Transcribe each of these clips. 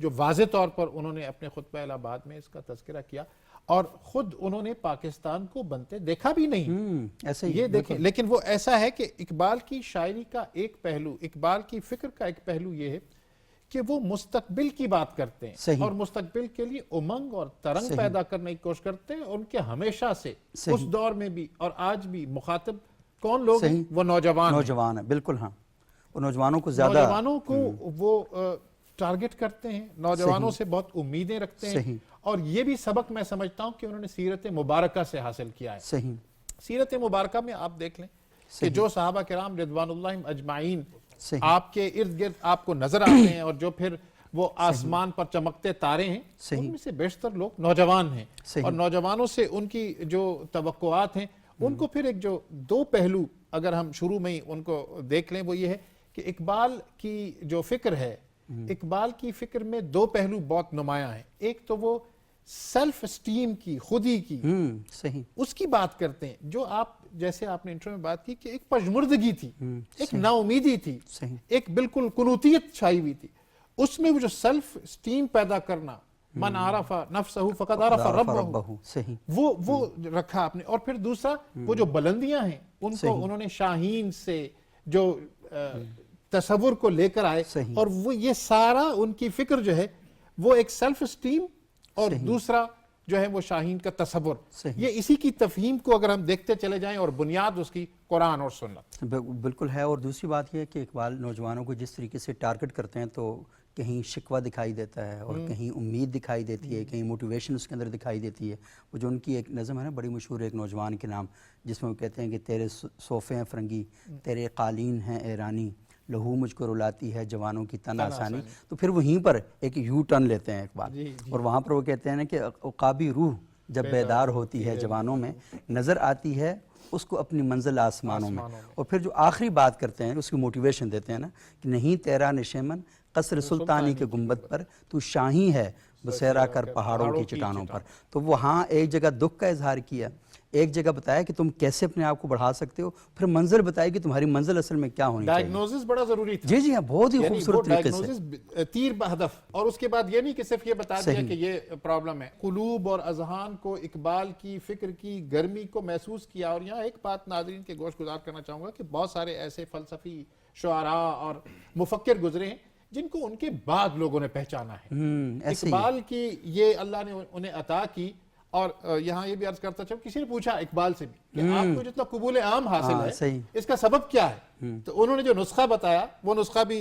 جو واضح طور پر انہوں نے اپنے خطبہ الہباد میں اس کا تذکرہ کیا، اور خود انہوں نے پاکستان کو بنتے دیکھا بھی نہیں. ایسے ہی یہ دیکھیں، لیکن وہ ایسا ہے کہ اقبال کی شاعری کا ایک پہلو، اقبال کی فکر کا ایک پہلو یہ ہے کہ وہ مستقبل کی بات کرتے ہیں، صحیح. اور مستقبل کے لیے امنگ اور ترنگ صحیح. پیدا کرنے کی کوشش کرتے ہیں. ان کے ہمیشہ سے اس دور میں بھی اور آج بھی مخاطب کون لوگ ہیں؟ وہ نوجوان ہیں. بالکل ہاں، وہ نوجوانوں کو زیادہ، نوجوانوں کو وہ ٹارگٹ کرتے ہیں، نوجوانوں سے بہت امیدیں رکھتے ہیں. صحیح. اور یہ بھی سبق میں سمجھتا ہوں کہ انہوں نے سیرت مبارکہ سے حاصل کیا ہے. صحیح. سیرت مبارکہ میں آپ دیکھ لیں کہ جو صحابہ کرام رضوان اللہ اجمعین صحیح. آپ کے ارد گرد آپ کو نظر آتے ہیں، اور جو پھر وہ آسمان پر چمکتے تارے ہیں، ان میں سے بیشتر لوگ نوجوان ہیں. اور نوجوانوں سے ان کی جو توقعات ہیں، ان کو پھر ایک جو دو پہلو اگر ہم شروع میں ہی ان کو دیکھ لیں، وہ یہ ہے کہ اقبال کی جو فکر ہے، اقبال کی فکر میں دو پہلو بہت نمایاں ہیں. ایک تو وہ سیلف اسٹیم کی، خودی کی، صحیح، اس کی بات کرتے ہیں، جو آپ جیسے آپ نے انٹرو میں بات کی کہ ایک پژمردگی تھی، ایک نا امیدی تھی، ایک بالکل قنوطیت چھائی ہوئی تھی. اس میں وہ جو سیلف اسٹیم پیدا کرنا، من عرف نفسہ فقد عرف ربہ، وہ رکھا آپ نے. اور پھر دوسرا وہ جو بلندیاں ہیں، ان کو انہوں نے شاہین سے جو تصور کو لے کر آئے، اور وہ یہ سارا ان کی فکر جو ہے وہ ایک سیلف اسٹیم اور دوسرا جو ہے وہ شاہین کا تصور. یہ اسی کی تفہیم کو اگر ہم دیکھتے چلے جائیں، اور بنیاد اس کی قرآن اور سنت. بالکل ہے. اور دوسری بات یہ ہے کہ اقبال نوجوانوں کو جس طریقے سے ٹارگٹ کرتے ہیں تو کہیں شکوہ دکھائی دیتا ہے، اور کہیں امید دکھائی دیتی ہے، کہیں موٹیویشن اس کے اندر دکھائی دیتی ہے. وہ جو ان کی ایک نظم ہے نا بڑی مشہور ہے ایک نوجوان کے نام، جس میں وہ کہتے ہیں کہ تیرے صوفے ہیں فرنگی، تیرے قالین ہیں ایرانی، لہو مجھ کو رلاتی ہے جوانوں کی تن آسانی. تو پھر وہیں پر ایک یو ٹرن لیتے ہیں اقبال، اور وہاں پر وہ کہتے ہیں نا کہ عقابی روح جب بیدار ہوتی ہے جوانوں میں، نظر آتی ہے اس کو اپنی منزل آسمانوں میں. اور پھر جو آخری بات کرتے ہیں اس کی موٹیویشن دیتے ہیں نا کہ نہیں تیرا نشیمن قصر سلطانی کے گنبد پر، تو شاہی ہے بسیرا کر پہاڑوں کی چٹانوں پر. تو وہاں ایک جگہ دکھ کا اظہار کیا، ایک جگہ بتایا کہ تم کیسے اپنے آپ کو بڑھا سکتے ہو، پھر منزل بتائی کہ تمہاری منزل اصل میں کیا ہونی چاہیے. ڈائگنوزس بڑا ضروری تھا. جی ہاں، بہت ہی خوبصورت طریقے سے، تیر بہدف. اور اس کے بعد یہ نہیں کہ صرف یہ بتا دیا کہ یہ پرابلم ہے. قلوب اور اذہان کو اقبال کی فکر کی گرمی کو محسوس کیا. اور یہاں ایک بات ناظرین کے گوش گزار کرنا چاہوں گا کہ بہت سارے ایسے فلسفی شعراء اور مفکر گزرے ہیں جن کو ان کے بعد لوگوں نے پہچانا ہے. اقبال کی یہ اللہ نے انہیں عطا کی. اور یہاں یہ بھی عرض کرتا چاہوں، کسی نے پوچھا اقبال سے بھی کہ آپ کو جتنا قبول عام حاصل ہے اس کا سبب کیا ہے، تو انہوں نے جو نسخہ بتایا وہ نسخہ بھی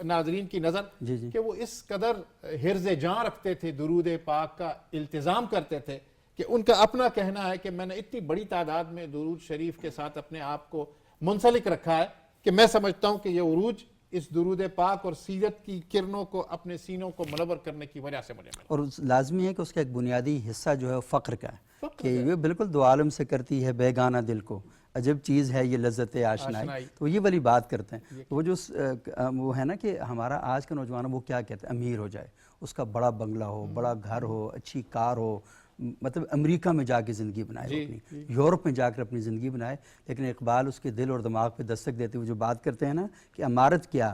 ناظرین کی نظر کہ وہ اس قدر حرز جاں رکھتے تھے، درود پاک کا التزام کرتے تھے کہ ان کا اپنا کہنا ہے کہ میں نے اتنی بڑی تعداد میں درود شریف کے ساتھ اپنے آپ کو منسلک رکھا ہے کہ میں سمجھتا ہوں کہ یہ عروج اس درود پاک اور سیرت کی کرنوں کو اپنے سینوں کو منور کرنے کی وجہ سے مجھے ملا. اور لازمی ہے کہ اس کا ایک بنیادی حصہ جو ہے فقر کا ہے کہ یہ بالکل دو عالم سے کرتی ہے بیگانہ دل کو، عجب چیز ہے یہ لذت آشنائی. تو یہ والی بات کرتے ہیں. وہ جو وہ ہے نا کہ ہمارا آج کا نوجوان وہ کیا کہتے ہیں، امیر ہو جائے، اس کا بڑا بنگلہ ہو، بڑا گھر ہو، اچھی کار ہو، مطلب امریکہ میں جا کے زندگی بنائے، اپنی یورپ میں جا کر اپنی زندگی بنائے. لیکن اقبال اس کے دل اور دماغ پہ دستک دیتے ہوئے جو بات کرتے ہیں نا کہ عمارت کیا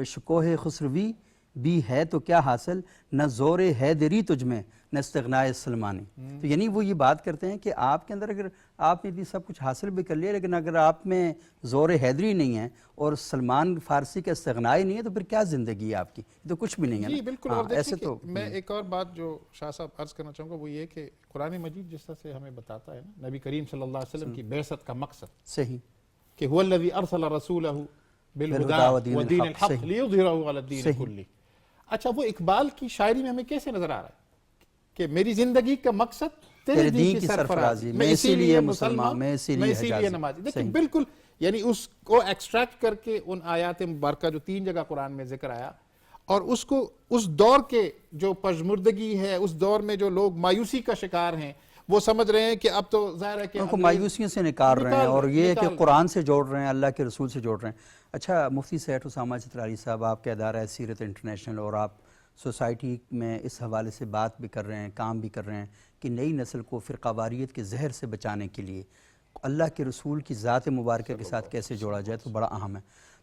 شکوہ خسروی بھی ہے تو کیا حاصل، نہ زور حیدری تجھ میں نہ استغنائے سلمانی. تو یعنی وہ یہ بات کرتے ہیں کہ آپ کے اندر اگر آپ نے بھی سب کچھ حاصل بھی کر لیا، لیکن اگر آپ میں زور حیدری نہیں ہے اور سلمان فارسی کا استغنائی نہیں ہے تو پھر کیا زندگی ہے آپ کی، تو کچھ بھی نہیں ہے. جی بالکل. اور ایسے تو میں ایک اور بات جو شاہ صاحب عرض کرنا چاہوں گا وہ یہ کہ قرآن مجید جس طرح سے ہمیں بتاتا ہے نا نبی کریم صلی اللہ علیہ وسلم کی بعثت کا مقصد صحیح کہ هو الذی ارسل رسولہ بالہدی ودین الحق لیظہرہ علی الدین کلہ. اچھا، وہ اقبال کی شاعری میں ہمیں کیسے نظر آ رہا ہے کہ میری زندگی کا مقصد تیرے دین کی سرفرازی، میں اسی لیے مسلمان، میں اسی لیے نمازی. دیکھیں بالکل، یعنی اس کو ایکسٹریکٹ کر کے ان آیات مبارکہ جو 3 جگہ قرآن میں ذکر آیا، اور اس کو اس دور کے جو پژمردگی ہے، اس دور میں جو لوگ مایوسی کا شکار ہیں، وہ سمجھ رہے ہیں کہ اب تو ظاہر ہے کہ ان کو مایوسیوں سے نکال رہے ہیں، اور یہ ہے کہ قرآن سے جوڑ رہے ہیں، اللہ کے رسول سے جوڑ رہے ہیں. اچھا مفتی سیٹ اسامہ چترالی صاحب، آپ کا ادارہ ہے سیرت انٹرنیشنل، اور آپ سوسائٹی میں اس حوالے سے بات بھی کر رہے ہیں، کام بھی کر رہے ہیں کہ نئی نسل کو فرقہ واریت کے زہر سے بچانے کے لیے اللہ کے رسول کی ذات مبارکہ کے ساتھ کیسے جوڑا جائے، تو بڑا اہم ہے.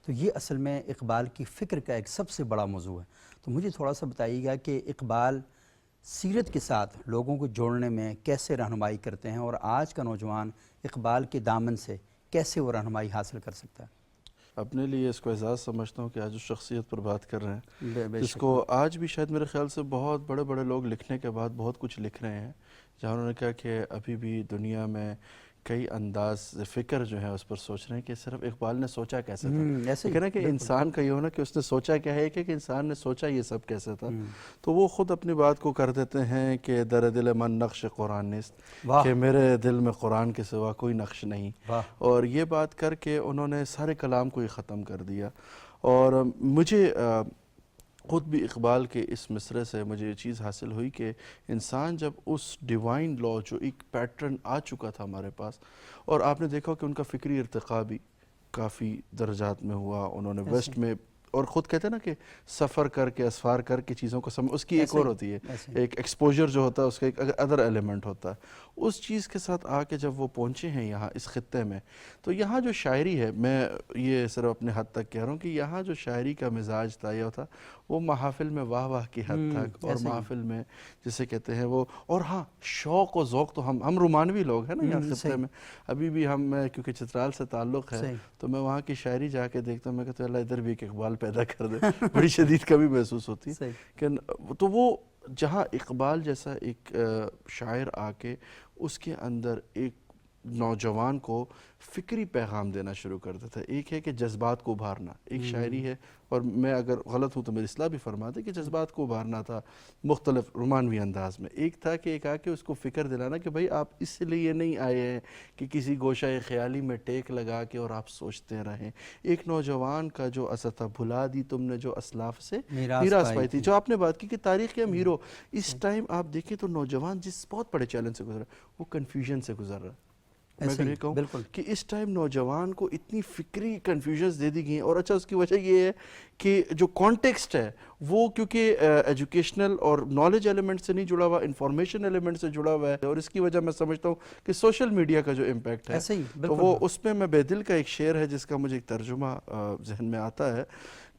تو یہ اصل میں اقبال کی فکر کا ایک سب سے بڑا موضوع ہے. تو مجھے تھوڑا سا بتائیے گا کہ اقبال سیرت کے ساتھ لوگوں کو جوڑنے میں کیسے رہنمائی کرتے ہیں، اور آج کا نوجوان اقبال کے دامن سے کیسے وہ رہنمائی حاصل کر سکتا ہے؟ اپنے لیے اس کو اعزاز سمجھتا ہوں کہ آج اس شخصیت پر بات کر رہے ہیں بے جس شک. کو آج بھی شاید میرے خیال سے بہت بڑے بڑے لوگ لکھنے کے بعد بہت کچھ لکھ رہے ہیں، جہاں انہوں نے کہا کہ ابھی بھی دنیا میں کئی انداز فکر جو ہیں اس پر سوچ رہے ہیں کہ صرف اقبال نے سوچا کیسے تھا. ایسے ہی کہنا کہ بالکل. انسان کا یہ ہونا کہ اس نے سوچا کیا ہے کہ انسان نے سوچا یہ سب کیسے تھا. تو وہ خود اپنی بات کو کر دیتے ہیں کہ در دل من نقش قرآن نیست، واہ کہ میرے دل میں قرآن کے سوا کوئی نقش نہیں. واہ. اور یہ بات کر کے انہوں نے سارے کلام کو ہی ختم کر دیا. اور مجھے خود بھی اقبال کے اس مصرعے سے مجھے یہ چیز حاصل ہوئی کہ انسان جب اس ڈیوائن لا جو ایک پیٹرن آ چکا تھا ہمارے پاس، اور آپ نے دیکھا کہ ان کا فکری ارتقاء بھی کافی درجات میں ہوا. انہوں نے ویسٹ میں، اور خود کہتے ہیں نا کہ سفر کر کے اسفار کر کے چیزوں کو اس کی ایک اور ہوتی ہے، ایک ایکسپوجر جو ہوتا ہے اس کا ایک ادر ایلیمنٹ ہوتا ہے. اس چیز کے ساتھ آ کے جب وہ پہنچے ہیں یہاں اس خطے میں، تو یہاں جو شاعری ہے، میں یہ صرف اپنے حد تک کہہ رہا ہوں کہ یہاں جو شاعری کا مزاج تھا یہ تھا وہ محافل میں واہ واہ کی حد تک، اور محافل میں جسے کہتے ہیں وہ، اور ہاں شوق و ذوق تو ہم رومانوی لوگ ہیں نا یہاں خطے میں. ابھی بھی ہم کیونکہ چترال سے تعلق ہے تو میں وہاں کی شاعری جا کے دیکھتا ہوں، میں کہتا ہوں اللہ ادھر بھی ایک اقبال پیدا کر دے. بڑی شدید کمی محسوس ہوتی ہے کہ تو وہ جہاں اقبال جیسا ایک شاعر آ کے اس کے اندر ایک نوجوان کو فکری پیغام دینا شروع کر دیتا ہے. ایک ہے کہ جذبات کو ابھارنا، ایک شاعری ہے، اور میں اگر غلط ہوں تو میری اصلاح بھی فرما دے، کہ جذبات کو ابھارنا تھا مختلف رومانوی انداز میں. ایک تھا کہ ایک آ کے اس کو فکر دلانا کہ بھائی آپ اس لیے نہیں آئے ہیں کہ کسی گوشہ خیالی میں ٹیک لگا کے اور آپ سوچتے رہیں. ایک نوجوان کا جو اثر تھا، بھلا دی تم نے جو اسلاف سے میراث پائی تھی، جو آپ نے بات کی کہ تاریخ کے ہم ہیرو. اس ٹائم آپ دیکھیں تو نوجوان جس بہت بڑے چیلنج سے گزر رہا ہے وہ کنفیوژن سے گزر رہا ہے. میں اگر یہ کہوں کہ اس ٹائم نوجوان کو اتنی فکری کنفیوژنز دے دی گئی ہیں، اور اچھا اس کی وجہ یہ ہے کہ جو کانٹیکسٹ ہے وہ کیونکہ ایجوکیشنل اور نالج ایلیمنٹ سے نہیں جڑا ہوا، انفارمیشن ایلیمنٹ سے جڑا ہوا ہے، اور اس کی وجہ میں سمجھتا ہوں کہ سوشل میڈیا کا جو امپیکٹ ہے. تو وہ اس میں میں بے دل کا ایک شعر ہے جس کا مجھے ایک ترجمہ ذہن میں آتا ہے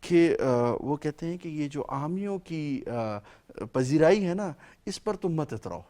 کہ وہ کہتے ہیں کہ یہ جو عامیوں کی پذیرائی ہے نا، اس پر تم مت اتراؤ.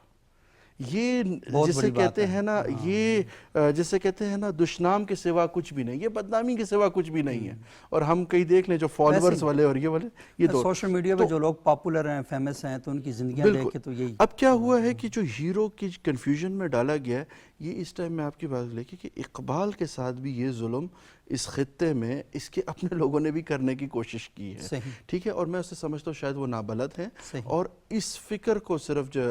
یہ جسے کہتے ہیں نا، یہ جسے کہتے ہیں نا دشنام کے سوا کچھ بھی نہیں، یہ بدنامی کے سوا کچھ بھی نہیں ہے. اور ہم کئی دیکھ لیں جو فالورز والے اور یہ والے، یہ دو سوشل میڈیا پہ جو لوگ پاپولر ہیں، فیمس ہیں، تو ان کی زندگیاں دیکھ کے تو یہی. اب کیا ہوا ہے کہ جو ہیرو کی کنفیوژن میں ڈالا گیا ہے، یہ اس ٹائم میں آپ کی بات لے کے کہ اقبال کے ساتھ بھی یہ ظلم اس خطے میں اس کے اپنے لوگوں نے بھی کرنے کی کوشش کی ہے. ٹھیک ہے، اور میں اسے سمجھتا ہوں شاید وہ نابلد ہیں. اور اس فکر کو صرف جو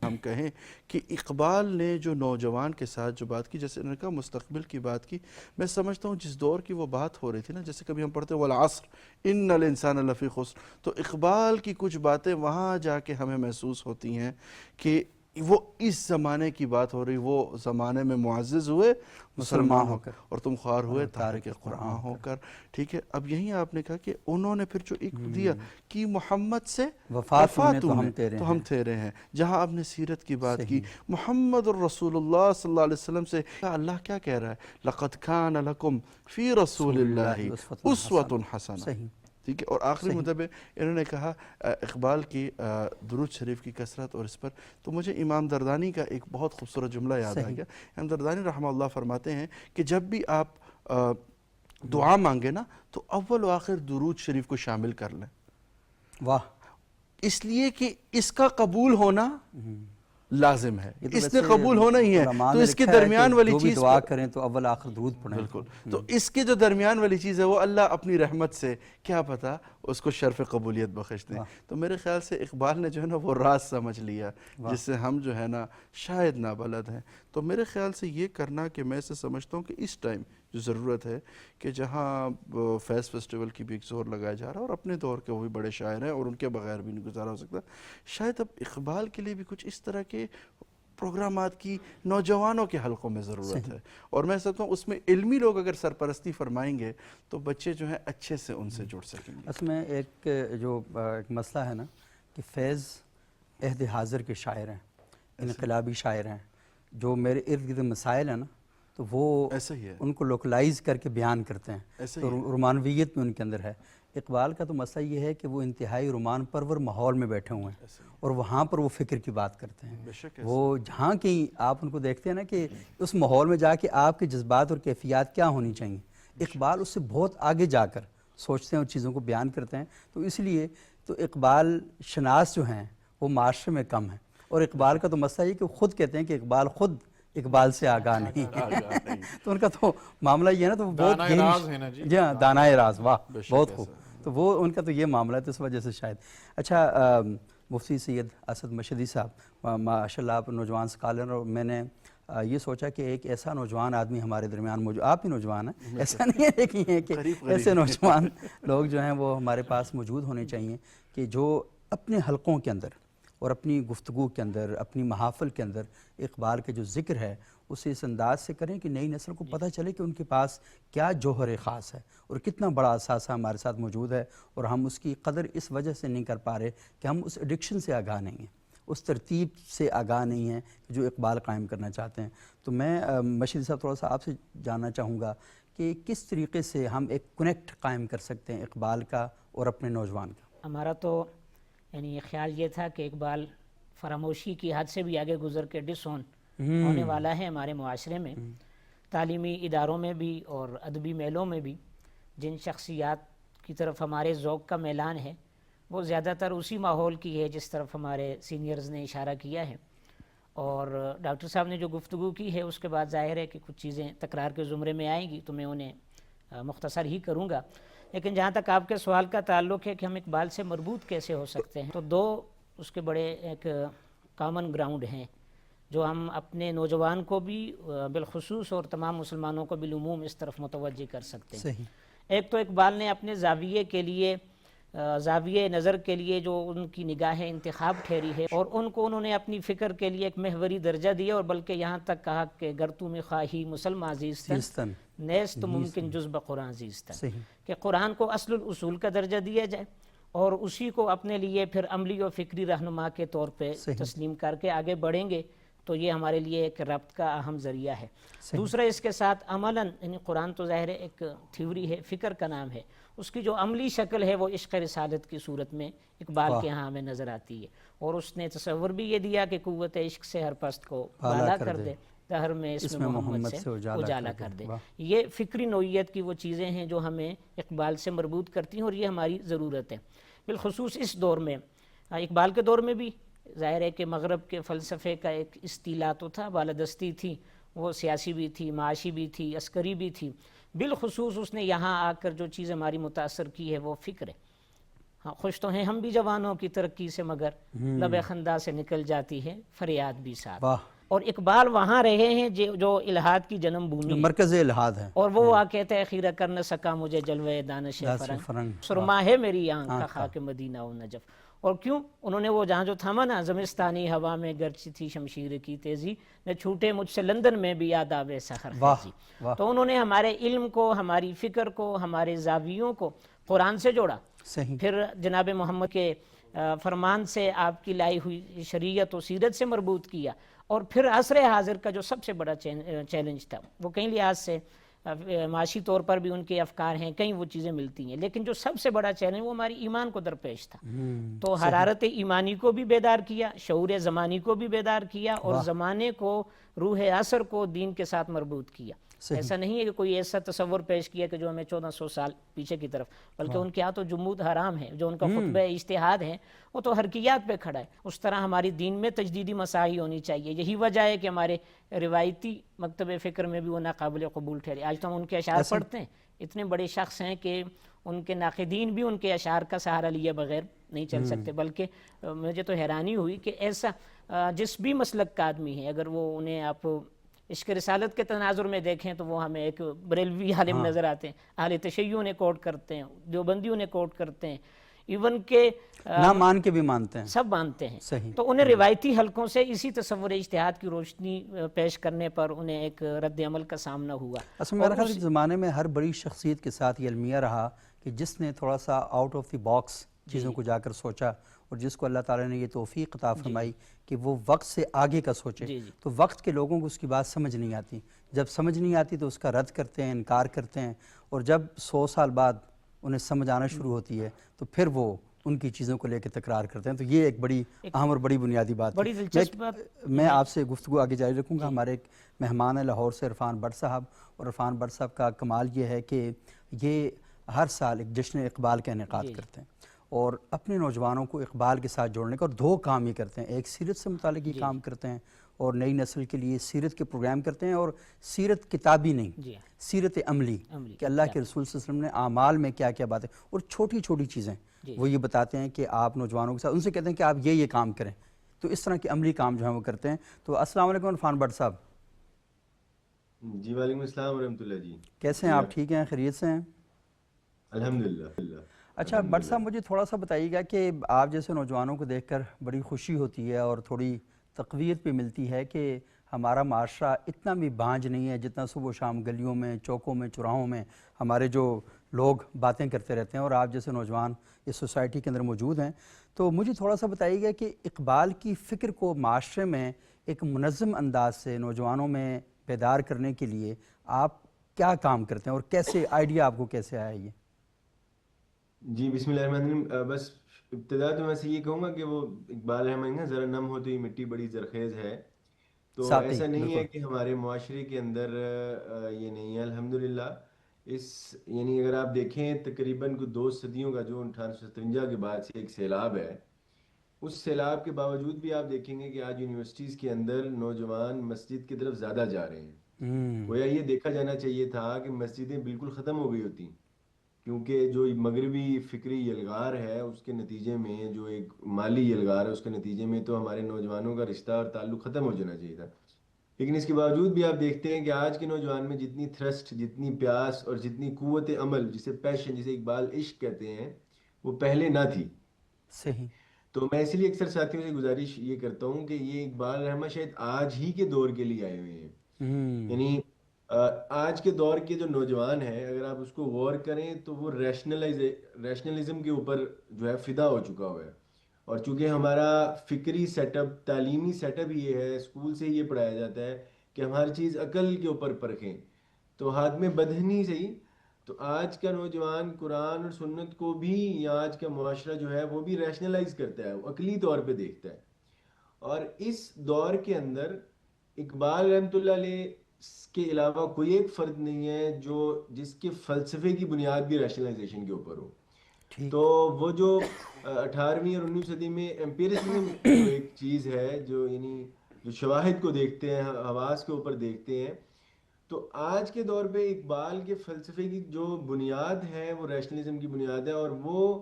ہم کہیں کہ اقبال نے جو نوجوان کے ساتھ جو بات کی، جیسے انہوں نے کہا مستقبل کی بات کی، میں سمجھتا ہوں جس دور کی وہ بات ہو رہی تھی نا، جیسے کبھی ہم پڑھتے ہیں والعصر ان الانسان لفی خسر، تو اقبال کی کچھ باتیں وہاں جا کے ہمیں محسوس ہوتی ہیں کہ وہ اس زمانے کی بات ہو رہی. وہ زمانے میں معزز ہوئے مسلمان ہو کر، اور تم خوار ہوئے تارک قرآن ہو کر. ٹھیک ہے، اب یہیں آپ نے کہا کہ انہوں نے پھر جو ایک دیا کہ محمد سے وفات تو ہم تیرے ہیں. جہاں آپ نے سیرت کی بات کی، محمد الرسول اللہ صلی اللہ علیہ وسلم سے، اللہ کیا کہہ رہا ہے؟ لَقَدْ كَانَ لَكُمْ فِي رَسُولِ اللَّهِ أُسْوَةٌ حَسَنَةٌ. ٹھیک ہے، اور آخری مدبے انہوں نے کہا اقبال کی درود شریف کی کثرت، اور اس پر تو مجھے امام دردانی کا ایک بہت خوبصورت جملہ یاد آ گیا. امام دردانی رحمہ اللہ فرماتے ہیں کہ جب بھی آپ دعا مانگے نا تو اول و آخر درود شریف کو شامل کر لیں. واہ، اس لیے کہ اس کا قبول ہونا لازم ہے، اس نے قبول ہونا ہی ہے. تو اس کے درمیان والی چیز دعا کریں تو اول آخر درود پڑھیں. بالکل، تو اس کے جو درمیان والی چیز ہے وہ اللہ اپنی رحمت سے کیا پتا اس کو شرف قبولیت بخش دیں. تو میرے خیال سے اقبال نے جو ہے نا وہ راز سمجھ لیا جس سے ہم جو ہے نا شاید نابلد ہیں. تو میرے خیال سے یہ کرنا کہ میں اسے سمجھتا ہوں کہ اس ٹائم جو ضرورت ہے کہ جہاں فیض فیسٹیول کی بھی ایک زور لگایا جا رہا ہے، اور اپنے دور کے وہ بھی بڑے شاعر ہیں اور ان کے بغیر بھی نہیں گزارا ہو سکتا، شاید اب اقبال کے لیے بھی کچھ اس طرح کے پروگرامات کی نوجوانوں کے حلقوں میں ضرورت ہے. اور میں سمجھتا ہوں اس میں علمی لوگ اگر سرپرستی فرمائیں گے تو بچے جو ہیں اچھے سے ان سے جڑ سکیں گے. اس میں ایک جو ایک مسئلہ ہے نا کہ فیض عہد حاضر کے شاعر ہیں، انقلابی شاعر ہیں. جو میرے ارد گرد مسائل ہیں نا تو وہ ایسا ہی ہے، ان کو لوکلائز کر کے بیان کرتے ہیں، ایسا تو ہی ہے۔ رومانویت میں ان کے اندر ہے۔ اقبال کا تو مسئلہ یہ ہے کہ وہ انتہائی رومان پرور ماحول میں بیٹھے ہوئے ہیں ایسا ہی اور وہاں پر وہ فکر کی بات کرتے ہیں۔ بے شک ایسا وہ جہاں کہیں آپ ان کو دیکھتے ہیں نا کہ اس ماحول میں جا کے آپ کے جذبات اور کیفیات کیا ہونی چاہیے، اقبال اس سے بہت آگے جا کر سوچتے ہیں اور چیزوں کو بیان کرتے ہیں۔ تو اس لیے تو اقبال شناس جو ہیں وہ معاشرے میں کم ہیں، اور اقبال کا تو مسئلہ یہ کہ وہ خود کہتے ہیں کہ اقبال خود اقبال سے آگاہ نہیں ہے تو ان کا تو معاملہ یہ ہے نا، تو وہ بہت دانائے راز ہے نا جی۔ جی ہاں، دانائے راز، واہ بے شک بہت ایسا خوب۔ تو وہ ان کا تو یہ معاملہ ہے، تو اس وجہ سے شاید۔ اچھا مفتی سید اسد مشہدی صاحب، ماشاء اللہ آپ نوجوان اسکالر، اور میں نے یہ سوچا کہ ایک ایسا نوجوان آدمی ہمارے درمیان موجود، آپ ہی نوجوان ہیں، ایسا نہیں ہے کہ یہ کہ ایسے نوجوان لوگ جو ہیں وہ ہمارے پاس موجود ہونے چاہیے کہ جو اپنے حلقوں کے اندر اور اپنی گفتگو کے اندر، اپنی محافل کے اندر اقبال کے جو ذکر ہے اسے اس انداز سے کریں کہ نئی نسل کو پتہ چلے کہ ان کے پاس کیا جوہر خاص ہے اور کتنا بڑا اثاثہ ہمارے ساتھ موجود ہے، اور ہم اس کی قدر اس وجہ سے نہیں کر پا رہے کہ ہم اس ایڈکشن سے آگاہ نہیں ہیں، اس ترتیب سے آگاہ نہیں ہیں جو اقبال قائم کرنا چاہتے ہیں۔ تو میں مشہدی صاحب تھوڑا سا آپ سے جاننا چاہوں گا کہ کس طریقے سے ہم ایک کنیکٹ قائم کر سکتے ہیں اقبال کا اور اپنے نوجوان کا؟ ہمارا تو یعنی خیال یہ تھا کہ اقبال فراموشی کی حد سے بھی آگے گزر کے ڈس آن ہونے والا ہے ہمارے معاشرے میں، تعلیمی اداروں میں بھی اور ادبی میلوں میں بھی جن شخصیات کی طرف ہمارے ذوق کا میلان ہے وہ زیادہ تر اسی ماحول کی ہے جس طرف ہمارے سینئرز نے اشارہ کیا ہے، اور ڈاکٹر صاحب نے جو گفتگو کی ہے اس کے بعد ظاہر ہے کہ کچھ چیزیں تکرار کے زمرے میں آئیں گی، تو میں انہیں مختصر ہی کروں گا۔ لیکن جہاں تک آپ کے سوال کا تعلق ہے کہ ہم اقبال سے مربوط کیسے ہو سکتے ہیں، تو دو اس کے بڑے ایک کامن گراؤنڈ ہیں جو ہم اپنے نوجوان کو بھی بالخصوص اور تمام مسلمانوں کو بالعموم اس طرف متوجہ کر سکتے ہیں۔ صحیح۔ ایک تو اقبال نے اپنے زاویے کے لیے، زاویے نظر کے لیے جو ان کی نگاہ انتخاب ٹھہری ہے، اور ان کو انہوں نے اپنی فکر کے لیے ایک محوری درجہ دیا، اور بلکہ یہاں تک کہا کہ گر تو میں خواہی مسلم عزیزتن نیست ممکن جز بقرآن عزیزتن، کہ قرآن کو اصل الاصول کا درجہ دیا جائے اور اسی کو اپنے لیے پھر عملی اور فکری رہنما کے طور پہ تسلیم کر کے آگے بڑھیں گے تو یہ ہمارے لیے ایک ربط کا اہم ذریعہ ہے۔ دوسرا اس کے ساتھ عملاً، یعنی قرآن تو ظاہر ایک تھیوری ہے، فکر کا نام ہے، اس کی جو عملی شکل ہے وہ عشق رسالت کی صورت میں اقبال کے ہاں ہمیں نظر آتی ہے، اور اس نے تصور بھی یہ دیا کہ قوت عشق سے ہر پست کو بالا کر دے، دہر میں اسم محمد سے اجالا کر دے۔ یہ فکری نوعیت کی وہ چیزیں ہیں جو ہمیں اقبال سے مربوط کرتی ہیں، اور یہ ہماری ضرورت ہے بالخصوص اس دور میں۔ اقبال کے دور میں بھی ظاہر ہے کہ مغرب کے فلسفے کا ایک استیلا تو تھا، بالادستی تھی، وہ سیاسی بھی تھی، معاشی بھی تھی، عسکری بھی تھی۔ بالخصوص اس نے یہاں آ کر جو چیز ہماری متاثر کی ہے وہ فکر ہے۔ ہاں، خوش تو ہیں ہم بھی جوانوں کی ترقی سے، مگر لب خندہ سے نکل جاتی ہے فریاد بھی ساتھ۔ اور اقبال وہاں رہے ہیں جو الہاد کی جنم بھومی، مرکز الہاد ہے، اور وہ کہتے ہیں خیرہ کر نہ سکا مجھے جلوہ دانش فرنگ، سرما ہے میری آنکھ کا خاک مدینہ و نجف۔ اور کیوں انہوں نے وہ جہاں جو تھاما نا، زمستانی ہوا میں گرچ تھی شمشیر کی تیزی، نہ چھوٹے مجھ سے لندن میں بھی یاد آوے سحر خیزی۔ تو انہوں نے ہمارے علم کو، ہماری فکر کو، ہمارے زاویوں کو قرآن سے جوڑا، پھر جناب محمد کے فرمان سے آپ کی لائی ہوئی شریعت و سیرت سے مربوط کیا، اور پھر عصر حاضر کا جو سب سے بڑا چیلنج تھا، وہ کئی لحاظ سے معاشی طور پر بھی ان کے افکار ہیں، کئی وہ چیزیں ملتی ہیں، لیکن جو سب سے بڑا چیلنج وہ ہماری ایمان کو درپیش تھا۔ تو حرارت ایمانی کو بھی بیدار کیا، شعور زمانی کو بھی بیدار کیا، اور زمانے کو، روح عصر کو دین کے ساتھ مربوط کیا۔ ایسا نہیں ہے کہ کوئی ایسا تصور پیش کیا کہ جو ہمیں 1400 سال پیچھے کی طرف، بلکہ ان کے ہاں تو جمود حرام ہے، جو ان کا خطبہ اجتہاد ہے وہ تو حرکیات پہ کھڑا ہے۔ اس طرح ہماری دین میں تجدیدی مساعی ہونی چاہیے۔ یہی وجہ ہے کہ ہمارے روایتی مکتب فکر میں بھی وہ ناقابل قبول ٹھہرے۔ آج تو ہم ان کے اشعار پڑھتے ہیں، اتنے بڑے شخص ہیں کہ ان کے ناقدین بھی ان کے اشعار کا سہارا لیے بغیر نہیں چل سکتے۔ بلکہ مجھے تو حیرانی ہوئی کہ ایسا جس بھی مسلک کا آدمی ہے، اگر وہ انہیں آپ عشق رسالت کے تناظر میں دیکھیں تو وہ ہمیں ایک بریلوی عالم نظر آتے ہیں، اہل تشیع نے کوٹ کرتے ہیں، دیوبندیوں نے کوٹ کرتے ہیں، ایون کہ نہ مان کے بھی مانتے ہیں، سب مانتے ہیں۔ صحیح۔ تو انہیں روایتی حلقوں سے اسی تصور اجتہاد کی روشنی پیش کرنے پر انہیں ایک رد عمل کا سامنا ہوا۔ اصل میں میرا خیال ہے زمانے میں ہر بڑی شخصیت کے ساتھ یہ المیہ رہا کہ جس نے تھوڑا سا آؤٹ آف دی باکس چیزوں کو جا کر سوچا، اور جس کو اللہ تعالیٰ نے یہ توفیق عطا فرمائی کہ وہ وقت سے آگے کا سوچے، تو وقت کے لوگوں کو اس کی بات سمجھ نہیں آتی، جب سمجھ نہیں آتی تو اس کا رد کرتے ہیں، انکار کرتے ہیں، اور جب 100 سال بعد انہیں سمجھ آنا شروع ہوتی ہے تو پھر وہ ان کی چیزوں کو لے کے تکرار کرتے ہیں. تو یہ ایک بڑی اہم اور بڑی بنیادی بات ہے. میں آپ سے گفتگو آگے جاری رکھوں گا. ہمارے ایک مہمان ہیں لاہور سے، عرفان بٹ صاحب، اور عرفان بٹ صاحب کا کمال یہ ہے کہ یہ ہر سال ایک جشن اقبال کا انعقاد کرتے ہیں اور اپنے نوجوانوں کو اقبال کے ساتھ جوڑنے کا، اور دو کام یہ کرتے ہیں، ایک سیرت سے متعلق یہ کام کرتے ہیں اور نئی نسل کے لیے سیرت کے پروگرام کرتے ہیں، اور سیرت کتابی نہیں، سیرت عملی، کہ اللہ کے رسول صلی اللہ علیہ وسلم نے اعمال میں کیا کیا باتیں، اور چھوٹی چھوٹی چیزیں وہ یہ بتاتے ہیں کہ آپ نوجوانوں کے ساتھ ان سے کہتے ہیں کہ آپ یہ کام کریں. تو اس طرح کے عملی کام جو ہیں وہ کرتے ہیں. تو السلام علیکم عرفان بٹ صاحب. جی وعلیکم السلام ورحمۃ اللہ. جی کیسے ہیں آپ؟ ٹھیک ہیں؟ خیریت سے ہیں؟ الحمدللہ. اچھا بٹ صاحب، مجھے تھوڑا سا بتائیے گا کہ آپ جیسے نوجوانوں کو دیکھ کر بڑی خوشی ہوتی ہے اور تھوڑی تقویت بھی ملتی ہے کہ ہمارا معاشرہ اتنا بھی بانجھ نہیں ہے جتنا صبح و شام گلیوں میں، چوکوں میں، چوراہوں میں ہمارے جو لوگ باتیں کرتے رہتے ہیں، اور آپ جیسے نوجوان اس سوسائٹی کے اندر موجود ہیں. تو مجھے تھوڑا سا بتائیے گا کہ اقبال کی فکر کو معاشرے میں ایک منظم انداز سے نوجوانوں میں بیدار کرنے کے لیے آپ کیا کام کرتے ہیں اور کیسے آئیڈیا آپ کو کیسے آیا یہ؟ جی بسم اللہ الرحمن الرحیم. بس ابتدا تو میں سے یہ کہوں گا کہ وہ اقبال احمد نا ذرا نم ہو تو یہ مٹی بڑی زرخیز ہے. تو ایسا نہیں ہے کہ ہمارے معاشرے کے اندر یہ نہیں ہے. الحمدللہ یعنی اگر آپ دیکھیں تقریباً 2 صدیوں کا جو 1857 کے بعد سے ایک سیلاب ہے، اس سیلاب کے باوجود بھی آپ دیکھیں گے کہ آج یونیورسٹیز کے اندر نوجوان مسجد کی طرف زیادہ جا رہے ہیں. گویا یہ دیکھا جانا چاہیے تھا کہ مسجدیں بالکل ختم ہو گئی ہوتی، کیونکہ جو مغربی فکری یلغار ہے اس کے نتیجے میں، جو ایک مالی یلغار ہے اس کے نتیجے میں تو ہمارے نوجوانوں کا رشتہ اور تعلق ختم ہو جانا چاہیے تھا. لیکن اس کے باوجود بھی آپ دیکھتے ہیں کہ آج کے نوجوان میں جتنی تھرسٹ، جتنی پیاس اور جتنی قوت عمل، جسے پیشن، جسے اقبال عشق کہتے ہیں، وہ پہلے نہ تھی. صحیح. تو میں اس لیے اکثر ساتھیوں سے گزارش یہ کرتا ہوں کہ یہ اقبال رحمہ شاید آج ہی کے دور کے لیے آئے ہوئے ہیں. یعنی آج کے دور کے جو نوجوان ہیں، اگر آپ اس کو غور کریں تو وہ ریشنلزم کے اوپر جو ہے فدا ہو چکا ہوا ہے. اور چونکہ ہمارا فکری سیٹ اپ، تعلیمی سیٹ اپ یہ ہے، اسکول سے یہ پڑھایا جاتا ہے کہ ہم ہر چیز عقل کے اوپر پرکھیں، تو ہاتھ میں بدہنی سے ہی. تو آج کا نوجوان قرآن اور سنت کو بھی، یا آج کا معاشرہ جو ہے وہ بھی ریشنلائز کرتا ہے، وہ عقلی طور پہ دیکھتا ہے. اور اس دور کے اندر اقبال رحمۃ اللہ علیہ کے علاوہ کوئی ایک فرد نہیں ہے جس کے فلسفے کی بنیاد بھی ریشنلائزیشن کے اوپر ہو. تو وہ جو 18ویں اور 19ویں صدی میں ایمپیرسزم جو ایک چیز ہے، یعنی جو شواہد کو دیکھتے ہیں، حواس کے اوپر دیکھتے ہیں، تو آج کے دور پہ اقبال کے فلسفے کی جو بنیاد ہے وہ ریشنلزم کی بنیاد ہے، اور وہ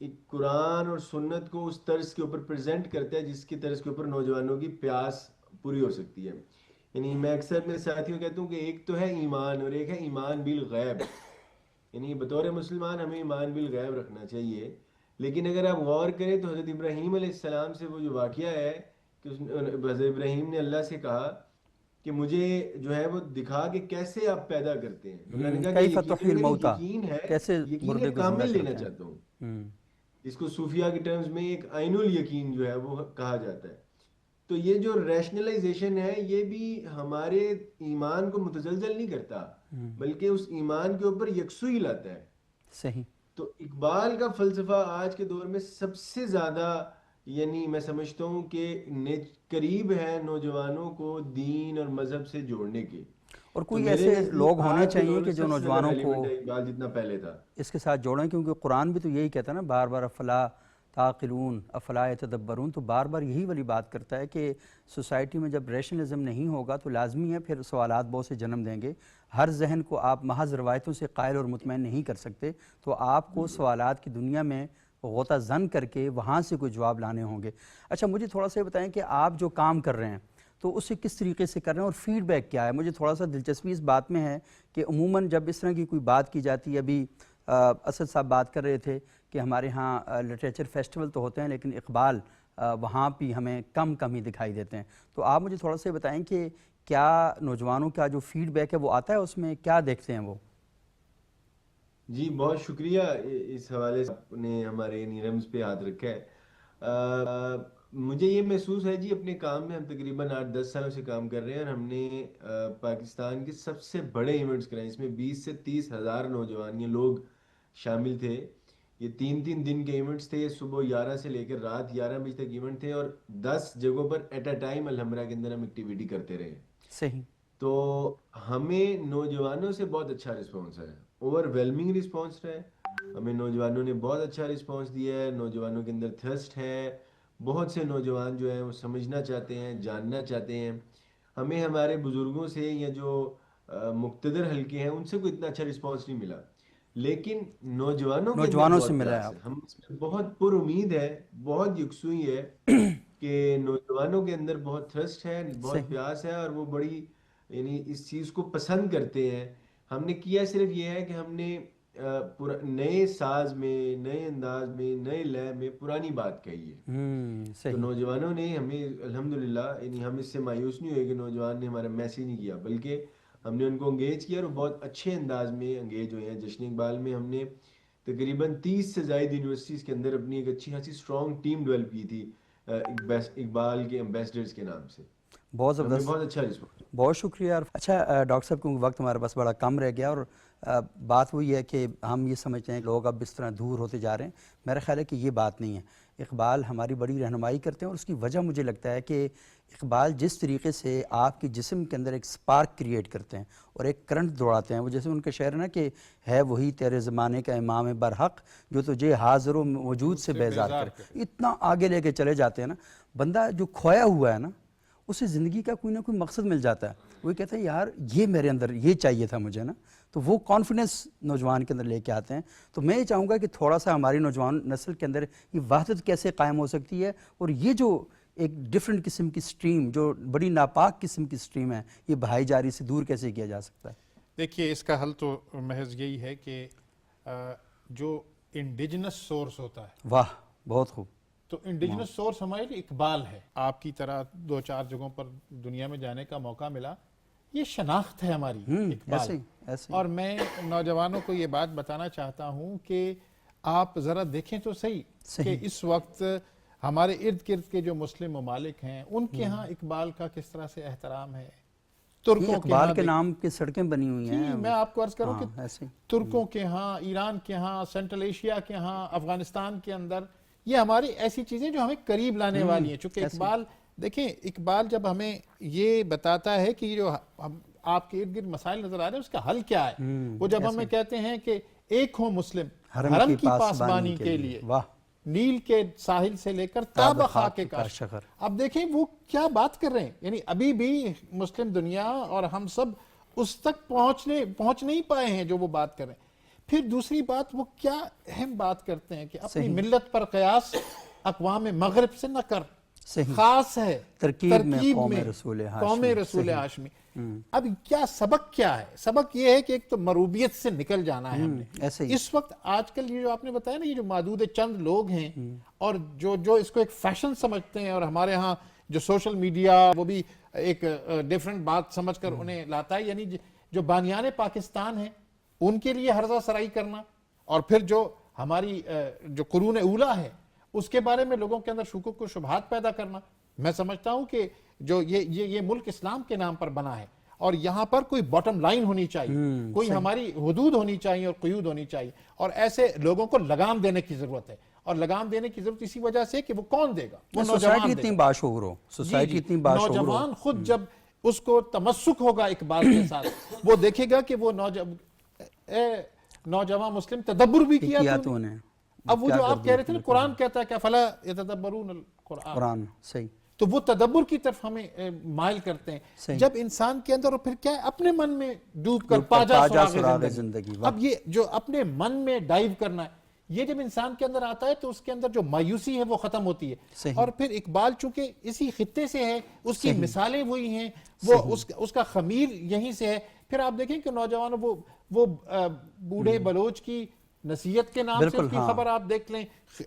ایک قرآن اور سنت کو اس طرز کے اوپر پریزنٹ کرتا ہے جس کی طرز کے اوپر نوجوانوں کی پیاس پوری ہو سکتی ہے. یعنی میں اکثر میرے ساتھیوں کہتا ہوں کہ ایک تو ہے ایمان اور ایک ہے ایمان بالغیب. یعنی بطور مسلمان ہمیں ایمان بالغیب رکھنا چاہیے. لیکن اگر آپ غور کریں تو حضرت ابراہیم علیہ السلام سے وہ جو واقعہ ہے کہ حضرت ابراہیم نے اللہ سے کہا کہ مجھے جو ہے وہ دکھا کہ کیسے آپ پیدا کرتے ہیں. اللہ نے کہا کہ یقین ہے، یقین کامل لینا چاہتا ہوں، جس کو صوفیہ کے ٹرمز میں ایک عین الیقین جو ہے وہ کہا جاتا ہے. تو یہ جو ریشنلائزیشن ہے یہ بھی ہمارے ایمان کو متزلزل نہیں کرتا، بلکہ اس ایمان کے اوپر یکسوئی لاتا ہے. صحیح. تو اقبال کا فلسفہ آج کے دور میں سب سے زیادہ، یعنی میں سمجھتا ہوں کہ قریب ہے نوجوانوں کو دین اور مذہب سے جوڑنے کے. اور کوئی ایسے لوگ ہونے چاہیے کہ جو نوجوانوں کو اقبال جتنا پہلے تھا اس کے ساتھ جوڑیں، کیونکہ قرآن بھی تو یہی کہتا ہے نا، بار بار افلا تعقلون افلا یتدبرون. تو بار بار یہی والی بات کرتا ہے کہ سوسائٹی میں جب ریشنلزم نہیں ہوگا تو لازمی ہے پھر سوالات بہت سے جنم دیں گے. ہر ذہن کو آپ محض روایتوں سے قائل اور مطمئن نہیں کر سکتے، تو آپ کو سوالات کی دنیا میں غوطہ زن کر کے وہاں سے کوئی جواب لانے ہوں گے. اچھا مجھے تھوڑا سا یہ بتائیں کہ آپ جو کام کر رہے ہیں تو اسے کس طریقے سے کر رہے ہیں اور فیڈ بیک کیا ہے؟ مجھے تھوڑا سا دلچسپی اس بات میں ہے کہ عموماً جب اس طرح کی کوئی بات کی جاتی ہے، ابھی اسد صاحب بات کر رہے تھے کہ ہمارے ہاں لٹریچر فیسٹیول تو ہوتے ہیں لیکن اقبال وہاں بھی ہمیں کم ہی دکھائی دیتے ہیں. تو آپ مجھے تھوڑا سا بتائیں کہ کیا نوجوانوں کا جو فیڈ بیک ہے وہ آتا ہے، اس میں کیا دیکھتے ہیں وہ؟ جی بہت شکریہ، اس حوالے سے آپ نے ہمارے رمز پہ ہاتھ رکھا ہے. مجھے یہ محسوس ہے جی اپنے کام میں، ہم تقریباً 8-10 سالوں سے کام کر رہے ہیں، اور ہم نے پاکستان کے سب سے بڑے ایونٹس کرائے، اس میں 20 سے 30 ہزار نوجوان یہ لوگ شامل تھے۔ یہ 3 دن کے ایونٹس تھے، صبح 11 سے لے کر رات 11 بجے تک ایونٹ تھے، اور 10 جگہوں پر ایٹ اے ٹائم الحمرہ کے اندر ہم ایکٹیویٹی کرتے رہے۔ صحیح۔ تو ہمیں نوجوانوں سے بہت اچھا رسپانس ہے، اوور ویلمنگ رسپانس ہے، ہمیں نوجوانوں نے بہت اچھا رسپانس دیا ہے، نوجوانوں کے اندر تھرسٹ ہے، بہت سے نوجوان جو ہیں وہ سمجھنا چاہتے ہیں، جاننا چاہتے ہیں۔ ہمیں ہمارے بزرگوں سے یا جو مقتدر حلقے ہیں ان سے کوئی اتنا اچھا رسپانس نہیں ملا، لیکن نوجوانوں کے اندر سے بہت ملا ہے پیاس آپ ہے، ہم اس میں بہت پر امید ہے، بہت یکسوئی ہے کہ نوجوانوں کے اندر بہت تھرسٹ ہے، بہت پیاس ہے، اور وہ بڑی یعنی اس چیز کو پسند کرتے ہیں۔ ہم نے کیا صرف یہ ہے کہ ہم نے نئے ساز میں، نئے انداز میں، نئے لے میں پرانی بات کہی ہے۔ تو نوجوانوں نے ہمیں الحمدللہ، یعنی ہم اس سے مایوس نہیں ہوئے کہ نوجوان نے ہمارا میسیج نہیں کیا، بلکہ ہم نے ان کو انگیج کیا، اور بہت اچھے انداز میں انگیج ہوئے ہیں۔ جشن اقبال میں ہم نے تقریباً 30 سے زائد یونیورسٹیز کے اندر اپنی ایک اچھی خاصی اسٹرانگ ٹیم ڈیولپ کی تھی اقبال کے ایمبیسڈرز کے نام سے۔ بہت ہمیں زبردست، بہت اچھا رسپانس۔ بہت شکریہ۔ اچھا ڈاکٹر صاحب، کیونکہ وقت ہمارے پاس بڑا کم رہ گیا، اور بات وہی ہے کہ ہم یہ سمجھتے ہیں کہ لوگ اب اس طرح دور ہوتے جا رہے ہیں۔ میرا خیال ہے کہ یہ بات نہیں ہے، اقبال ہماری بڑی رہنمائی کرتے ہیں، اور اس کی وجہ مجھے لگتا ہے کہ اقبال جس طریقے سے آپ کے جسم کے اندر ایک سپارک کریٹ کرتے ہیں اور ایک کرنٹ دوڑاتے ہیں، وہ جیسے ان کا شعر ہے نا کہ ہے وہی تیرے زمانے کا امام برحق جو تجھے حاضر و موجود سے بیزار کرے، اتنا آگے لے کے چلے جاتے ہیں نا۔ بندہ جو کھویا ہوا ہے نا، اسے زندگی کا کوئی نہ کوئی مقصد مل جاتا ہے، وہ کہتا ہے یار یہ میرے اندر یہ چاہیے تھا مجھے نا، تو وہ کانفیڈنس نوجوان کے اندر لے کے آتے ہیں۔ تو میں یہ چاہوں گا کہ تھوڑا سا ہماری نوجوان نسل کے اندر یہ وحدت کیسے قائم ہو سکتی ہے، اور یہ جو ایک ڈیفرنٹ قسم کی سٹریم، جو بڑی ناپاک قسم کی سٹریم ہے، یہ بہائی جاری سے دور کیسے کیا جا سکتا ہے؟ دیکھیے اس کا حل تو محض یہی ہے کہ جو انڈیجنس سورس ہوتا ہے، واہ بہت خوب، تو انڈیجنس سورس ہمارے لیے اقبال ہے۔ آپ کی طرح 2-4 جگہوں پر دنیا میں جانے کا موقع ملا، یہ شناخت ہے ہماری اقبال۔ ایسے اور میں نوجوانوں کو یہ بات بتانا چاہتا ہوں کہ آپ ذرا دیکھیں تو صحیح کہ اس وقت ہمارے ارد گرد کے جو مسلم ممالک ہیں ان کے ہاں اقبال کا کس طرح سے احترام ہے۔ ترکوں اقبال کے نام کی سڑکیں بنی ہوئی ہیں۔ میں آپ کو عرض کروں کہ ترکوں کے ہاں، ایران کے ہاں، سینٹرل ایشیا کے ہاں، افغانستان کے اندر، یہ ہماری ایسی چیزیں جو ہمیں قریب لانے والی ہیں۔ چونکہ اقبال دیکھیں، اقبال جب ہمیں یہ بتاتا ہے کہ جو آپ کے ارد گرد مسائل نظر آ رہے ہیں اس کا حل کیا ہے، وہ جب ہمیں کہتے ہیں کہ ایک ہو مسلم حرم کی پاسبانی کے لیے، نیل کے ساحل سے لے کر تا خاک کاشغر۔ اب دیکھیں وہ کیا بات کر رہے ہیں، یعنی ابھی بھی مسلم دنیا اور ہم سب اس تک پہنچ نہیں پائے ہیں جو وہ بات کر رہے ہیں۔ پھر دوسری بات، وہ کیا اہم بات کرتے ہیں کہ اپنی ملت پر قیاس اقوام مغرب سے نہ کر، خاص ہے ترکیب میں قوم رسول ہاشمی۔ اب کیا سبق کیا ہے؟ سبق یہ ہے کہ ایک تو مروبیت سے نکل جانا ہے ہم نے۔ اس وقت آج کل یہ جو آپ نے بتایا نا، یہ جو معدود چند لوگ ہیں اور جو اس کو ایک فیشن سمجھتے ہیں، اور ہمارے ہاں جو سوشل میڈیا وہ بھی ایک ڈیفرنٹ بات سمجھ کر انہیں لاتا ہے، یعنی جو بانیان پاکستان ہیں ان کے لیے ہرزہ سرائی کرنا، اور پھر جو ہماری جو قرون اولیٰ ہے اس کے بارے میں لوگوں کے اندر شکوک و شبہات پیدا کرنا۔ میں سمجھتا ہوں کہ جو یہ ملک اسلام کے نام پر بنا ہے، اور یہاں پر کوئی باٹم لائن ہونی چاہیے، کوئی ہماری حدود ہونی چاہیے اور قیود ہونی چاہیے، اور ایسے لوگوں کو لگام دینے کی ضرورت ہے۔ اور لگام دینے کی ضرورت اسی وجہ سے کہ وہ کون دے گا؟ وہ سوسائٹی اتنی باشعور ہو، سوسائٹی اتنی باشعور ہو، نوجوان خود جب اس کو تمسک ہوگا اقبال کے ساتھ، وہ دیکھے گا کہ وہ نوجوان مسلم تدبر بھی کیا تو انہیں۔ اب وہ جو آپ کہہ رہے تھے نا، قرآن کہتا ہے کہ فلا یتدبرون القرآن، صحیح، تو وہ تدبر کی طرف ہمیں مائل کرتے ہیں۔ جب انسان کے اندر پھر کیا ہے، اپنے من میں ڈوب کر پاجا سراغ زندگی، اب یہ جو اپنے من میں ڈائیو کرنا ہے، یہ جب انسان کے اندر آتا ہے تو اس کے اندر جو مایوسی ہے وہ ختم ہوتی ہے۔ اور پھر اقبال چونکہ اسی خطے سے ہے، اس کی مثالیں وہی ہیں، وہ اس کا خمیر یہیں سے ہے۔ پھر آپ دیکھیں کہ نوجوانوں وہ بوڑھے بلوچ کی نصیحت کے نام سے اس کی خبر آپ دیکھ لیں،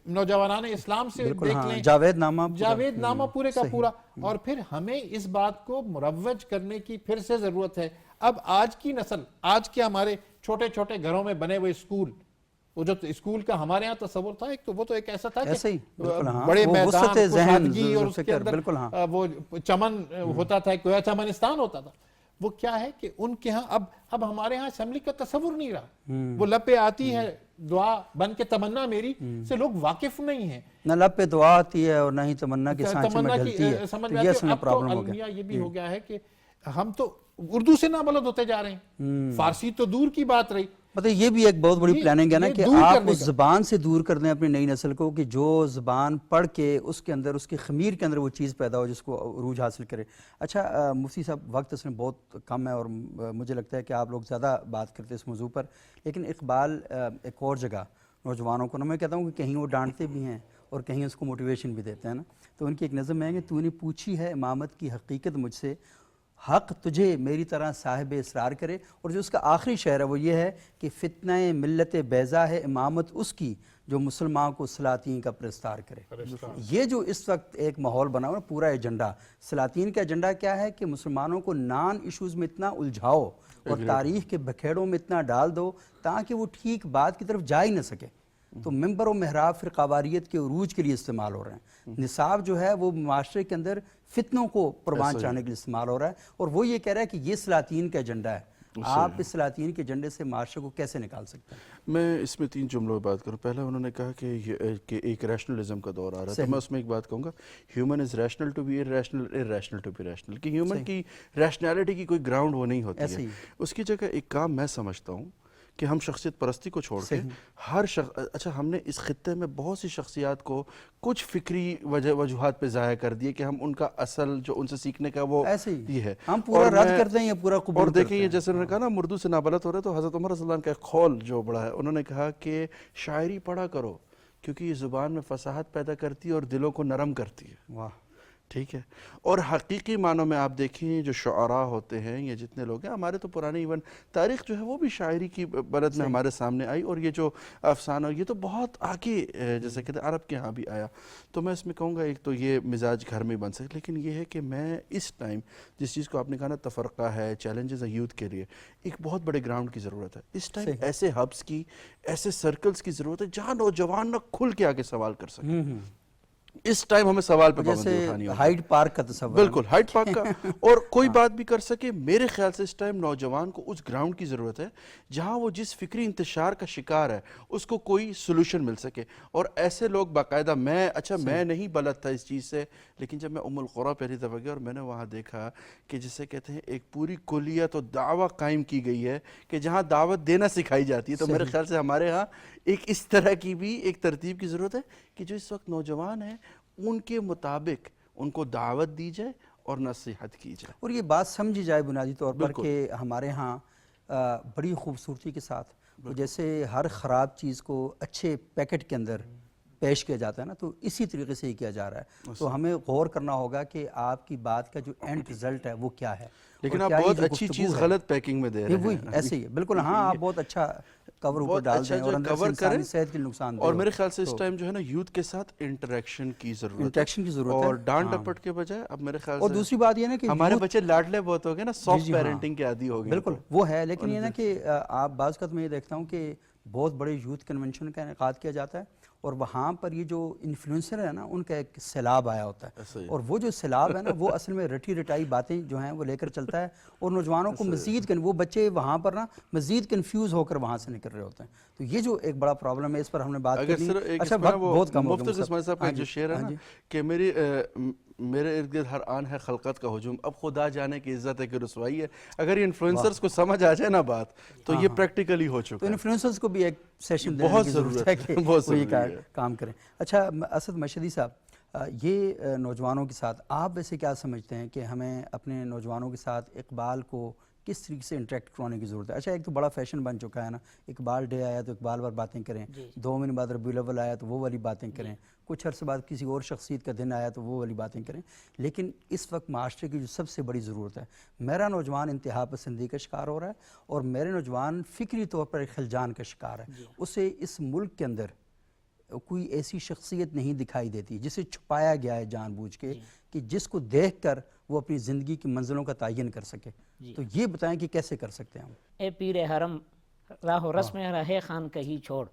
نوجوانان اسلام سے دیکھ لیں، جاوید نامہ پورے کا پورا۔ اور پھر ہمیں اس بات کو مروج کرنے کی پھر سے ضرورت ہے۔ اب آج کی نسل، آج کے ہمارے چھوٹے چھوٹے گھروں میں بنے ہوئے اسکول، وہ جو اسکول کا ہمارے ہاں تصور تھا، ایک تو وہ تو ایک ایسا تھا ایسے ہی کہ بالکل ہاں، بڑے وہ میدان، وسعت ذہن، کشادگی، اور اس کے فکر، اندر بالکل ہاں، وہ چمن ہوتا تھا، گویا چمنستان ہوتا تھا. وہ کیا ہے کہ ان کے ہاں اب ہمارے ہاں اسمبلی کا تصور نہیں رہا. وہ لب پہ آتی ہے دعا بن کے تمنا میری سے لوگ واقف نہیں ہیں. نہ لب پہ دعا آتی ہے اور نہ ہی تمنا کے سانچے میں ڈھلتی ہے. سمجھ تو میں یہ آتی اصل ہے. میں اب تو پرابلم ہو گیا. المیہ یہ بھی ہو گیا ہے کہ ہم تو اردو سے نابلد ہوتے جا رہے ہیں. فارسی تو دور کی بات رہی. مطلب یہ بھی ایک بہت بڑی پلاننگ ہے نا کہ آپ اس زبان سے دور کر دیں اپنی نئی نسل کو، کہ جو زبان پڑھ کے اس کے اندر، اس کی خمیر کے اندر وہ چیز پیدا ہو جس کو عروج حاصل کرے. اچھا مفتی صاحب، وقت اس میں بہت کم ہے اور مجھے لگتا ہے کہ آپ لوگ زیادہ بات کرتے ہیں اس موضوع پر، لیکن اقبال ایک اور جگہ نوجوانوں کو، میں کہتا ہوں کہ کہیں وہ ڈانٹتے بھی ہیں اور کہیں اس کو موٹیویشن بھی دیتے ہیں نا. تو ان کی ایک نظم ہے کہ تو نے پوچھی ہے امامت کی حقیقت مجھ سے، حق تجھے میری طرح صاحب اسرار کرے. اور جو اس کا آخری شعر ہے وہ یہ ہے کہ فتنہ ملت بیضا ہے امامت اس کی جو مسلمان کو سلاطین کا پرستار کرے. یہ جو اس وقت ایک ماحول بنا ہوا پورا ایجنڈا، سلاطین کا ایجنڈا کیا ہے کہ مسلمانوں کو نان ایشوز میں اتنا الجھاؤ اور تاریخ کے بکھیڑوں میں اتنا ڈال دو تاکہ وہ ٹھیک بات کی طرف جا ہی نہ سکے. تو ممبر و محراب فرقواریت کے عروج کے لیے استعمال ہو رہے ہیں. نصاب جو ہے وہ معاشرے کے اندر فتنوں کو پروان چاہنے کے لیے استعمال ہو رہا ہے، اور وہ یہ کہہ رہا ہے کہ یہ سلاطین کا ایجنڈا ہے. آپ اس سلاطین کے ایجنڈے سے معاشرے کو کیسے نکال سکتے ہیں؟ میں اس میں 3 جملوں میں بات کروں. پہلا انہوں نے کہا کہ ایک ریشنلزم کا دور آ رہا ہے، تو میں اس میں ایک بات کہوں گا، human is rational to be irrational, irrational to be rational. کہ ہیومن کی ریشنلٹی کی کوئی گراؤنڈ وہ نہیں ہوتی ہے. اس کی جگہ ایک کام میں سمجھتا ہوں کہ ہم شخصیت پرستی کو چھوڑ کے ہر اچھا ہم نے اس خطے میں بہت سی شخصیات کو کچھ فکری وجوہات پہ ضائع کر دیے کہ ہم ان کا اصل جو ان سے سیکھنے کا وہ یہ ہے، ہم پورا رد کرتے ہیں یا پورا قبول کرتے ہیں. اور دیکھیں یہ جیسے انہوں نے کہا نا اردو سے نابلد ہو رہے، تو حضرت عمر رضی اللہ عنہ کا ایک قول جو بڑا ہے، انہوں نے کہا کہ شاعری پڑھا کرو کیونکہ یہ زبان میں فصاحت پیدا کرتی ہے اور دلوں کو نرم کرتی ہے. واہ، ٹھیک ہے. اور حقیقی معنوں میں آپ دیکھیں جو شعراء ہوتے ہیں یا جتنے لوگ ہیں ہمارے، تو پرانے ایون تاریخ جو ہے وہ بھی شاعری کی بلد میں ہمارے سامنے آئی، اور یہ جو افسانہ یہ تو بہت آگے جیسے کہتے ہیں عرب کے ہاں بھی آیا. تو میں اس میں کہوں گا ایک تو یہ مزاج گھر میں بن سکے، لیکن یہ ہے کہ میں اس ٹائم جس چیز کو آپ نے کہا نا تفرقہ ہے، چیلنجز ہے یوتھ کے لیے، ایک بہت بڑے گراؤنڈ کی ضرورت ہے. اس ٹائم ایسے ہبس کی، ایسے سرکلز کی ضرورت ہے جہاں نوجوان نہ کھل کے آگے سوال کر سکیں. اس ٹائم ہمیں سوال پہ پابندی اٹھانی ہوگی. ہائیڈ پارک کا تصور، بالکل ہائیڈ پارک کا، اور کوئی بات بھی کر سکے. میرے خیال سے اس ٹائم نوجوان کو اس گراؤنڈ کی ضرورت ہے جہاں وہ جس فکری انتشار کا شکار ہے اس کو کوئی سلوشن مل سکے. اور ایسے لوگ باقاعدہ، میں نہیں بلد تھا اس چیز سے، لیکن جب میں القریٰ پہلی دفعہ گیا اور میں نے وہاں دیکھا کہ جسے کہتے ہیں ایک پوری کلیت و دعویٰ قائم کی گئی ہے کہ جہاں دعوت دینا سکھائی جاتی ہے. تو میرے خیال سے ہمارے ہاں ایک اس طرح کی بھی ایک ترتیب کی ضرورت ہے کہ جو اس وقت نوجوان ہیں ان کے مطابق ان کو دعوت دی جائے اور نصیحت کی جائے، اور یہ بات سمجھی جائے بنیادی طور پر کہ ہمارے ہاں بڑی خوبصورتی کے ساتھ جیسے ہر خراب چیز کو اچھے پیکٹ کے اندر پیش کیا جاتا ہے نا، تو اسی طریقے سے ہی کیا جا رہا ہے. تو ہمیں غور کرنا ہوگا کہ آپ کی بات کا جو اینڈ رزلٹ ہے وہ کیا ہے. لیکن آپ بہت اچھی چیز غلط پیکنگ میں دے رہے ہیں. ایسے ہی بالکل ہاں، آپ بہت اچھا کور اوپر ڈال دیں اور اندر سے انسانی صحت کے نقصان دے. اور میرے خیال سے اس ٹائم جو ہے نا یوتھ کے ساتھ انٹریکشن کی ضرورت ہے اور ڈانٹ ڈپٹ کے بجائے. اب میرے خیال سے اور دوسری بات یہ نا کہ ہمارے بچے لاڈلے بہت ہو گئے نا، سافٹ پیرنٹنگ کے عادی ہو گئے. بالکل وہ ہے، لیکن یہ نا کہ آپ بعض اوقات میں یہ دیکھتا ہوں کہ بہت بڑے یوتھ کنونشن کا انعقاد کیا جاتا ہے اور وہاں پر یہ جو انفلوئنسر ہے نا ان کا ایک سیلاب آیا ہوتا ہے، اور وہ جو سیلاب ہے نا وہ اصل میں رٹی رٹائی باتیں جو ہیں وہ لے کر چلتا ہے اور نوجوانوں کو مزید وہ بچے وہاں پر نا مزید کنفیوز ہو کر وہاں سے نکل رہے ہوتے ہیں. تو یہ جو ایک بڑا پرابلم ہے، اس پر ہم نے بات کی. اچھا وقت بہت کم ہو گیا. مفتی قسمت صاحب کا جو شعر ہے نا کہ میرے ارد گرد ہر آن ہے خلقت کا ہجوم، اب خدا جانے کی عزت ہے کہ رسوائی ہے. اگر یہ انفلوئنسرز کو سمجھ آ جائے نا بات تو یہ پریکٹیکلی ہو چکا ہے. تو انفلوئنسرز کو بھی ایک سیشن دینے بہت کی ضرورت ہے کہ وہ یہ کام کریں. اچھا اسد مشہدی صاحب، یہ نوجوانوں کے ساتھ آپ ویسے کیا سمجھتے ہیں کہ ہمیں اپنے نوجوانوں کے ساتھ اقبال کو کس طریقے سے انٹریکٹ کروانے کی ضرورت ہے؟ اچھا ایک تو بڑا فیشن بن چکا ہے نا، اقبال ڈے آیا تو اقبال پر باتیں کریں، 2 مہینے بعد ربیع الاول آیا تو وہ والی باتیں کریں، کچھ عرصے بعد کسی اور شخصیت کا دن آیا تو وہ والی باتیں کریں. لیکن اس وقت معاشرے کی جو سب سے بڑی ضرورت ہے، میرا نوجوان انتہا پسندی کا شکار ہو رہا ہے اور میرے نوجوان فکری طور پر ایک خلجان کا شکار ہے. اسے اس ملک کے اندر کوئی ایسی شخصیت نہیں دکھائی دیتی جسے چھپایا گیا ہے جان بوجھ کے، کہ جس کو دیکھ کر وہ اپنی زندگی کی منزلوں کا تعین کر سکے. تو یہ بتائیں کہ کیسے کر سکتے ہیں ہم؟ اے پیر حرم راہ و رسم راہ خان کہیں چھوڑ،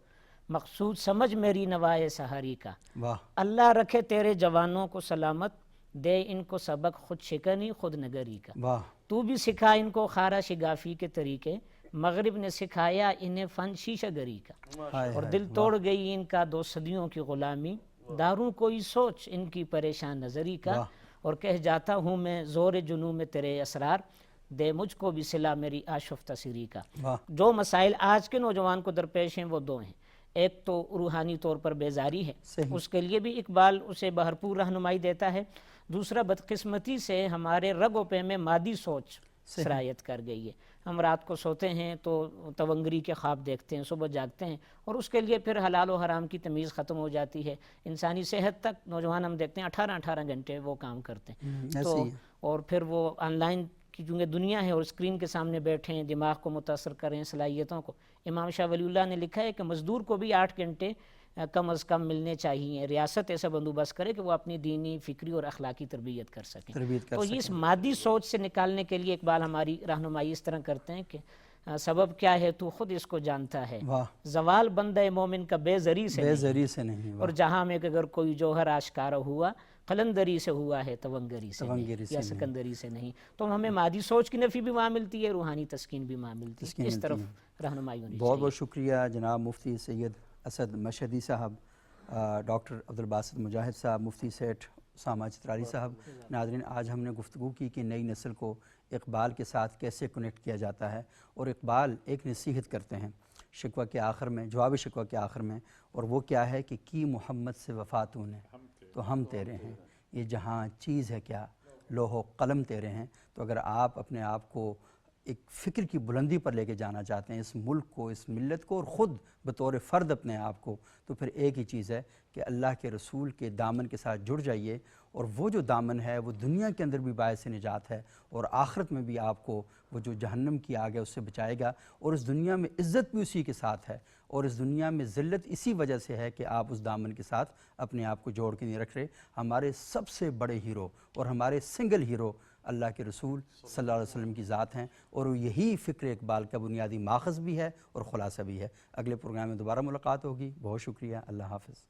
مقصود سمجھ میری نوائے سحری کا، واہ اللہ رکھے تیرے جوانوں کو سلامت، دے ان کو سبق خود شکنی خود نگری کا، واہ تو بھی سکھا ان کو خارا شگافی کے طریقے، مغرب نے سکھایا انہیں فن شیشہ گری کا، ہائے اور ہائے، دل توڑ گئی ان کا 2 صدیوں کی غلامی، داروں کوئی سوچ ان کی پریشان نظری کا، واہ۔ اور کہہ جاتا ہوں میں زور جنوں میں تیرے اسرار، دے مجھ کو بھی صلہ میری آشفتہ سری کا۔ واہ جو مسائل آج کے نوجوان کو درپیش ہیں وہ 2 ہیں، ایک تو روحانی طور پر بیزاری ہے، صحیح۔ اس کے لیے بھی اقبال اسے بھرپور رہنمائی دیتا ہے، دوسرا بدقسمتی سے ہمارے رگ و پے میں مادی سوچ سرایت کر گئی ہے، ہم رات کو سوتے ہیں تو تونگری کے خواب دیکھتے ہیں، صبح جاگتے ہیں، اور اس کے لیے پھر حلال و حرام کی تمیز ختم ہو جاتی ہے، انسانی صحت تک نوجوان ہم دیکھتے ہیں 18 گھنٹے وہ کام کرتے ہیں، تو اور پھر وہ آن لائن کی چونکہ دنیا ہے اور اسکرین کے سامنے بیٹھے ہیں، دماغ کو متاثر کریں، صلاحیتوں کو۔ امام شاہ ولی اللہ نے لکھا ہے کہ مزدور کو بھی 8 گھنٹے کم از کم ملنے چاہیے، ریاست ایسا بندوبست کرے کہ وہ اپنی دینی، فکری اور اخلاقی تربیت کر سکیں۔ تو یہ اس مادی سوچ سے نکالنے کے لیے اقبال ہماری رہنمائی اس طرح کرتے ہیں کہ سبب کیا ہے تو خود اس کو جانتا ہے، زوال بندہ مومن کا بے زری سے نہیں، اور جہاں میں کہ اگر کوئی جوہر آشکار ہوا قلندری سے ہوا ہے توانگری سے نہیں یا سکندری سے نہیں۔ تو ہمیں مادی سوچ کی نفی بھی وہاں ملتی ہے، روحانی تسکین بھی وہاں ملتی ہے، اس طرف رہنمائی ہونی چاہیے۔ بہت بہت شکریہ جناب مفتی سید اسد مشہدی صاحب، ڈاکٹر عبدالباسط مجاہد صاحب، مفتی سیٹھ اسامہ چترالی صاحب۔ ناظرین، آج ہم نے گفتگو کی کہ نئی نسل کو اقبال کے ساتھ کیسے کنیکٹ کیا جاتا ہے، اور اقبال ایک نصیحت کرتے ہیں شکوہ کے آخر میں، جواب شکوہ کے آخر میں، اور وہ کیا ہے کہ کی محمد سے وفا تو نے تو ہم تیرے ہیں، یہ جہاں چیز ہے کیا لوح و قلم تیرے ہیں۔ تو اگر آپ اپنے آپ کو ایک فکر کی بلندی پر لے کے جانا چاہتے ہیں، اس ملک کو، اس ملت کو، اور خود بطور فرد اپنے آپ کو، تو پھر ایک ہی چیز ہے کہ اللہ کے رسول کے دامن کے ساتھ جڑ جائیے، اور وہ جو دامن ہے وہ دنیا کے اندر بھی باعث نجات ہے، اور آخرت میں بھی آپ کو وہ جو جہنم کی آگ ہے اس سے بچائے گا، اور اس دنیا میں عزت بھی اسی کے ساتھ ہے، اور اس دنیا میں ذلت اسی وجہ سے ہے کہ آپ اس دامن کے ساتھ اپنے آپ کو جوڑ کے نہیں رکھ رہے۔ ہمارے سب سے بڑے ہیرو اور ہمارے سنگل ہیرو اللہ کے رسول صلی اللہ علیہ وسلم کی ذات ہیں، اور یہی فکر اقبال کا بنیادی ماخذ بھی ہے اور خلاصہ بھی ہے۔ اگلے پروگرام میں دوبارہ ملاقات ہوگی۔ بہت شکریہ، اللہ حافظ۔